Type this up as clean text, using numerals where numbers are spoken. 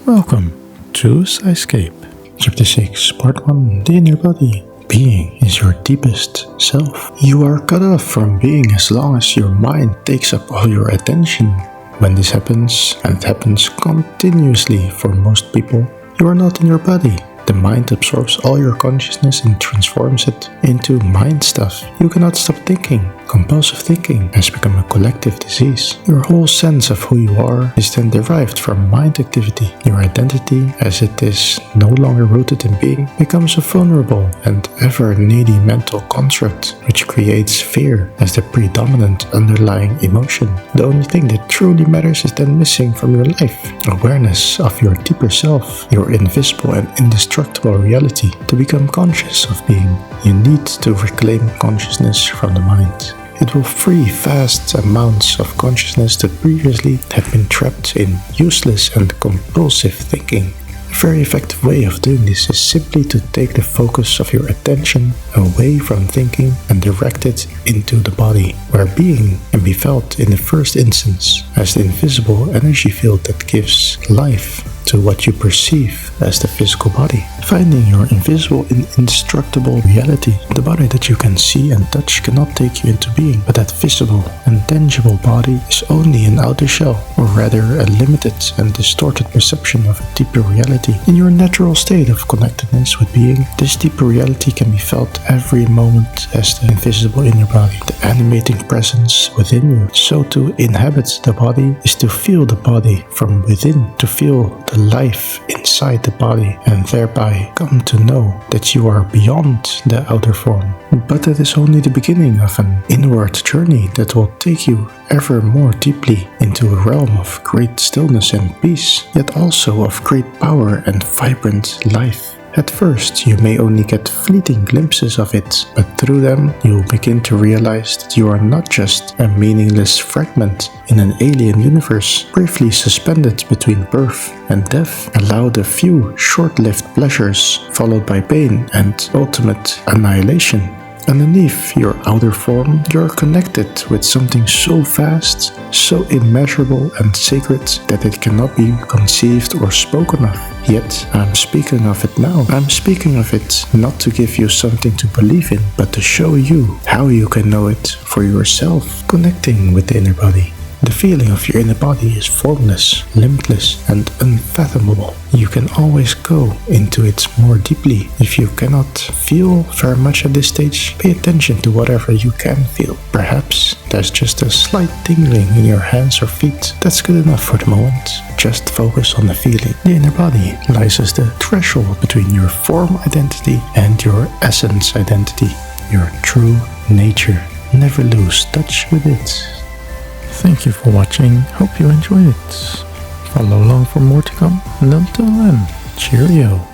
Welcome to Skyscape. Chapter 6, Part 1, The Inner Body. Being is your deepest self. You are cut off from being as long as your mind takes up all your attention. When this happens, and it happens continuously for most people, you are not in your body. The mind absorbs all your consciousness and transforms it into mind stuff. You cannot stop thinking. Compulsive thinking has become a collective disease. Your whole sense of who you are is then derived from mind activity. Your identity, as it is no longer rooted in being, becomes a vulnerable and ever-needy mental construct, which creates fear as the predominant underlying emotion. The only thing that truly matters is then missing from your life. Awareness of your deeper self, your invisible and indestructible reality. To become conscious of being, you need to reclaim consciousness from the mind. It will free vast amounts of consciousness that previously had been trapped in useless and compulsive thinking. A very effective way of doing this is simply to take the focus of your attention away from thinking and direct it into the body, where being can be felt in the first instance as the invisible energy field that gives life to what you perceive as the physical body. Finding your invisible and indestructible reality, the body that you can see and touch cannot take you into being, but that visible and tangible body is only an outer shell, or rather a limited and distorted perception of a deeper reality. In your natural state of connectedness with being, this deeper reality can be felt every moment as the invisible inner body, the animating presence within you. So to inhabit the body is to feel the body from within, to feel the life inside the body, and thereby come to know that you are beyond the outer form. But that is only the beginning of an inward journey that will take you ever more deeply into a realm of great stillness and peace, yet also of great power and vibrant life. At first, you may only get fleeting glimpses of it, but through them, you will begin to realize that you are not just a meaningless fragment in an alien universe, briefly suspended between birth and death, allowed a few short-lived pleasures, followed by pain and ultimate annihilation. Underneath your outer form, you're connected with something so vast, so immeasurable and sacred that it cannot be conceived or spoken of. Yet, I'm speaking of it now. I'm speaking of it not to give you something to believe in, but to show you how you can know it for yourself, connecting with the inner body. The feeling of your inner body is formless, limitless, and unfathomable. You can always go into it more deeply. If you cannot feel very much at this stage, pay attention to whatever you can feel. Perhaps there's just a slight tingling in your hands or feet. That's good enough for the moment. Just focus on the feeling. The inner body lies as the threshold between your form identity and your essence identity, your true nature. Never lose touch with it. Thank you for watching, hope you enjoyed it. Follow along for more to come, and until then, cheerio.